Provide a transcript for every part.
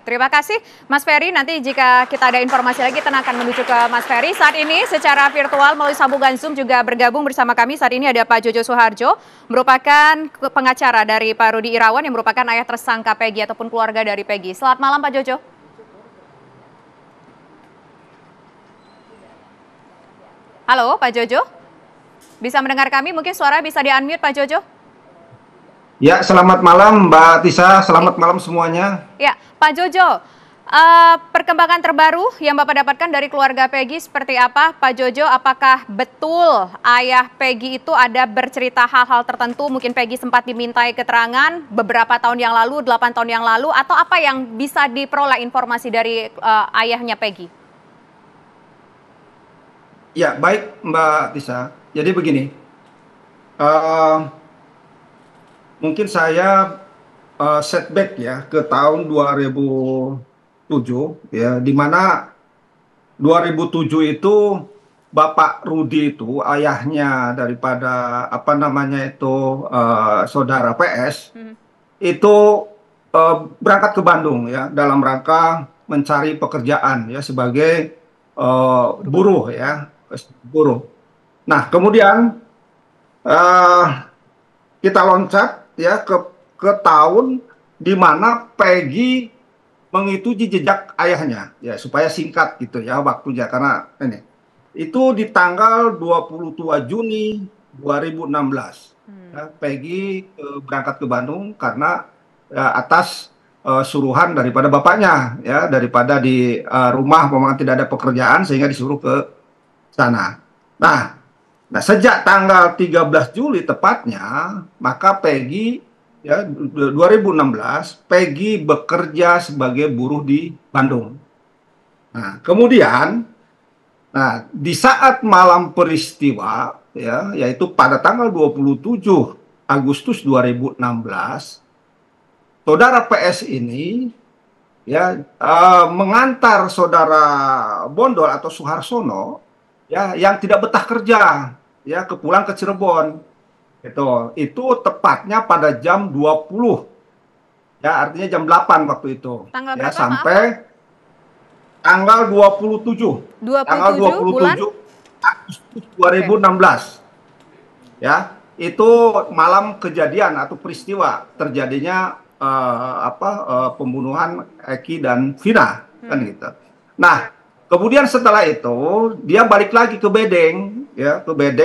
Terima kasih Mas Ferry. Nanti jika kita ada informasi lagi, kita akan menuju ke Mas Ferry. Saat ini secara virtual melalui sambungan Zoom juga bergabung bersama kami. Saat ini ada Pak Jojo Suharjo, merupakan pengacara dari Pak Rudi Irawan yang merupakan ayah tersangka Peggy ataupun keluarga dari Peggy. Selamat malam Pak Jojo. Halo Pak Jojo, bisa mendengar kami? Mungkin suara bisa di-unmute Pak Jojo. Ya, selamat malam Mbak Tisa, selamat malam semuanya. Ya, Pak Jojo, perkembangan terbaru yang Bapak dapatkan dari keluarga Peggy seperti apa? Pak Jojo, apakah betul ayah Peggy itu ada bercerita hal-hal tertentu, mungkin Peggy sempat dimintai keterangan beberapa tahun yang lalu, 8 tahun yang lalu, atau apa yang bisa diperoleh informasi dari ayahnya Peggy? Ya, baik Mbak Tisa, jadi begini. Mungkin saya setback ya ke tahun 2007 ya, di mana 2007 itu Bapak Rudi itu ayahnya daripada saudara PS itu berangkat ke Bandung ya dalam rangka mencari pekerjaan ya sebagai buruh ya, buruh. Nah, kemudian kita loncat ya ke tahun di mana Peggy mengikuti jejak ayahnya ya, supaya singkat gitu ya waktunya, karena ini itu di tanggal 22 Juni 2016 ya, Peggy berangkat ke Bandung karena atas suruhan daripada bapaknya ya, daripada di rumah memang tidak ada pekerjaan sehingga disuruh ke sana. Nah, sejak tanggal 13 Juli tepatnya, maka Peggy ya 2016 Peggy bekerja sebagai buruh di Bandung. Nah, kemudian di saat malam peristiwa ya, yaitu pada tanggal 27 Agustus 2016, saudara PS ini ya mengantar saudara Bondol atau Suharsono ya yang tidak betah kerja ya pulang ke Cirebon. Itu tepatnya pada jam 20 ya, artinya jam 8 waktu itu. Tanggal ya berapa, sampai tanggal 27 tanggal 27 bulan? Agustus 2016 ya, itu malam kejadian atau peristiwa terjadinya pembunuhan Eki dan Vina kan gitu. Nah, kemudian setelah itu dia balik lagi ke Bedeng ya,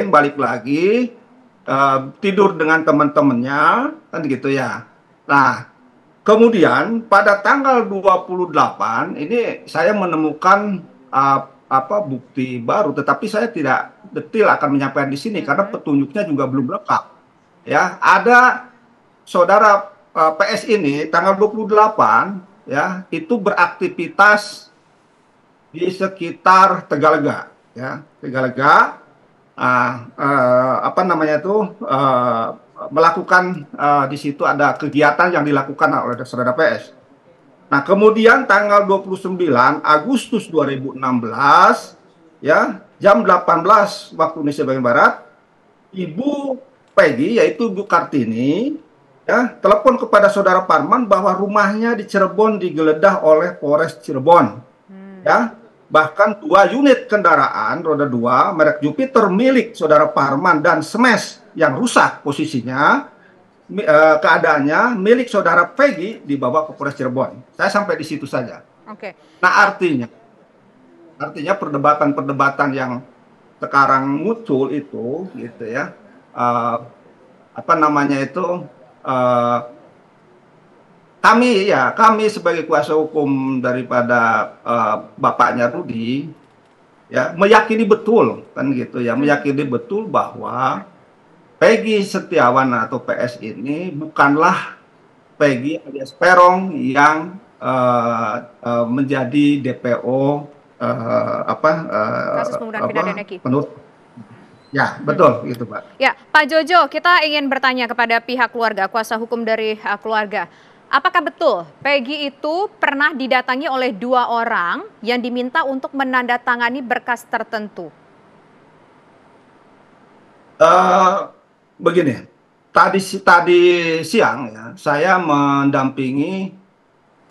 balik lagi tidur dengan teman-temannya kan gitu ya. Nah, kemudian pada tanggal 28 ini saya menemukan bukti baru, tetapi saya tidak detail akan menyampaikan di sini karena petunjuknya juga belum lengkap. Ya, ada saudara PS ini tanggal 28 ya, itu beraktivitas di sekitar Tegalega ya, Tegalega melakukan di situ ada kegiatan yang dilakukan oleh saudara PS. Nah, kemudian tanggal 29 Agustus 2016 ya, jam 18 waktu Indonesia bagian Barat, Ibu Peggy yaitu Ibu Kartini ya telepon kepada saudara Parman bahwa rumahnya di Cirebon digeledah oleh Polres Cirebon. Ya, bahkan 2 unit kendaraan roda 2 merek Jupiter milik saudara Parman dan Smash yang rusak posisinya, keadaannya milik saudara Peggy dibawa ke Polres Cirebon. Saya sampai di situ saja. Oke. Nah, artinya perdebatan-perdebatan yang sekarang muncul itu gitu ya, kami sebagai kuasa hukum daripada bapaknya Rudi ya meyakini betul kan gitu ya, meyakini betul bahwa Peggy Setiawan atau PS ini bukanlah Peggy alias Peron yang menjadi DPO kasus pembunuhan Vina dan Eki. Ya, betul gitu, Pak. Ya, Pak Jojo, kita ingin bertanya kepada pihak keluarga, kuasa hukum dari keluarga. Apakah betul Peggy itu pernah didatangi oleh 2 orang yang diminta untuk menandatangani berkas tertentu? Begini, tadi siang ya, saya mendampingi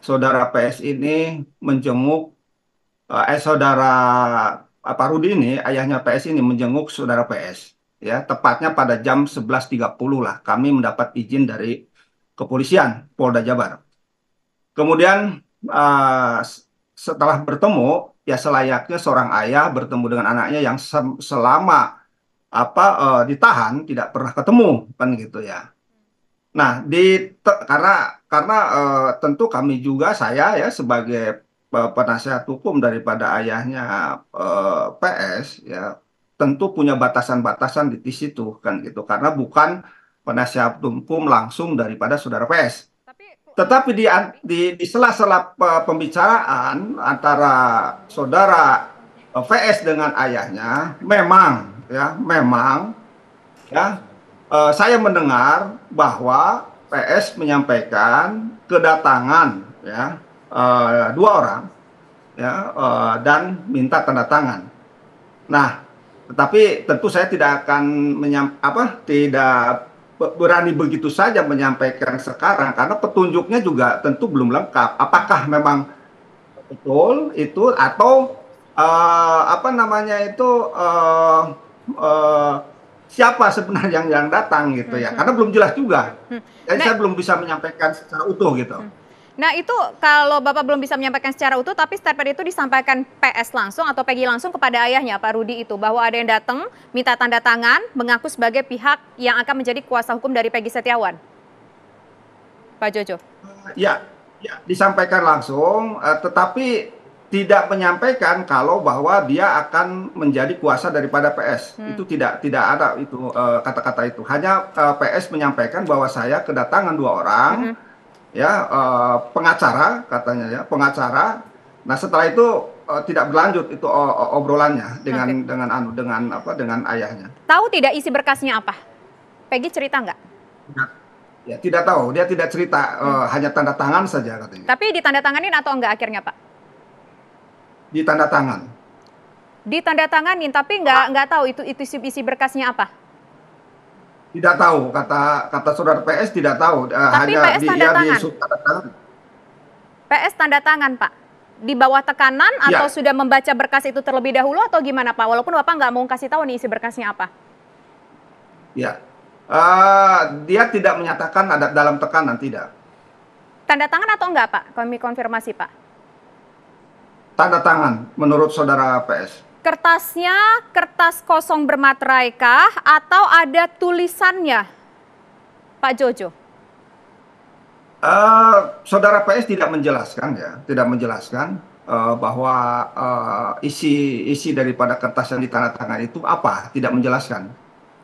saudara PS ini menjenguk saudara Pak Rudi ini, ayahnya PS ini menjenguk saudara PS. Ya, tepatnya pada jam 11.30 lah kami mendapat izin dari kepolisian Polda Jabar. Kemudian setelah bertemu, ya selayaknya seorang ayah bertemu dengan anaknya yang selama ditahan tidak pernah ketemu kan gitu ya. Nah, karena tentu kami juga saya ya sebagai penasihat hukum daripada ayahnya PS ya tentu punya batasan-batasan di situ kan gitu karena bukan penasihat hukum langsung daripada saudara PS. Tapi Tetapi di sela-sela pembicaraan antara saudara VS dengan ayahnya memang ya saya mendengar bahwa PS menyampaikan kedatangan ya dua orang ya dan minta tanda tangan. Nah, tetapi tentu saya tidak akan tidak berani begitu saja menyampaikan sekarang karena petunjuknya juga tentu belum lengkap. Apakah memang betul itu atau siapa sebenarnya yang datang gitu ya karena belum jelas juga jadi Nah, saya belum bisa menyampaikan secara utuh gitu. nah itu kalau Bapak belum bisa menyampaikan secara utuh, tapi statement itu disampaikan PS langsung atau Peggy langsung kepada ayahnya, Pak Rudi itu, bahwa ada yang datang, minta tanda tangan, mengaku sebagai pihak yang akan menjadi kuasa hukum dari Peggy Setiawan. Pak Jojo. Ya, ya disampaikan langsung tetapi tidak menyampaikan kalau bahwa dia akan menjadi kuasa daripada PS. Itu tidak ada itu kata-kata itu. Hanya PS menyampaikan bahwa saya kedatangan dua orang ya pengacara katanya ya pengacara. Nah setelah itu tidak berlanjut itu obrolannya dengan ayahnya. Tahu tidak isi berkasnya apa? Peggy cerita nggak? Ya tidak tahu, dia tidak cerita, hanya tanda tangan saja katanya. Tapi ditandatanganin atau enggak akhirnya, Pak? Ditanda tangan. Ditandatanganin, tapi nggak tahu itu isi berkasnya apa? Tidak tahu, kata saudara PS tidak tahu. Tapi hanya PS tanda tangan. tanda tangan. PS tanda tangan, Pak. Di bawah tekanan atau sudah membaca berkas itu terlebih dahulu atau gimana, Pak? Walaupun Bapak nggak mau kasih tahu nih isi berkasnya apa. Ya, dia tidak menyatakan ada dalam tekanan, tidak. Tanda tangan atau enggak, Pak? Kami konfirmasi, Pak. Tanda tangan, menurut saudara PS. Kertasnya kertas kosong bermaterai kah atau ada tulisannya, Pak Jojo? Saudara PS tidak menjelaskan bahwa isi daripada kertas yang ditandatangan itu apa, tidak menjelaskan.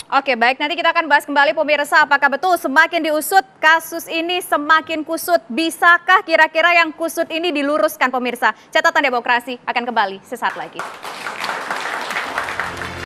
Oke, baik. Nanti kita akan bahas kembali pemirsa, apakah betul semakin diusut kasus ini semakin kusut? Bisakah kira-kira yang kusut ini diluruskan pemirsa? Catatan Demokrasi akan kembali sesaat lagi.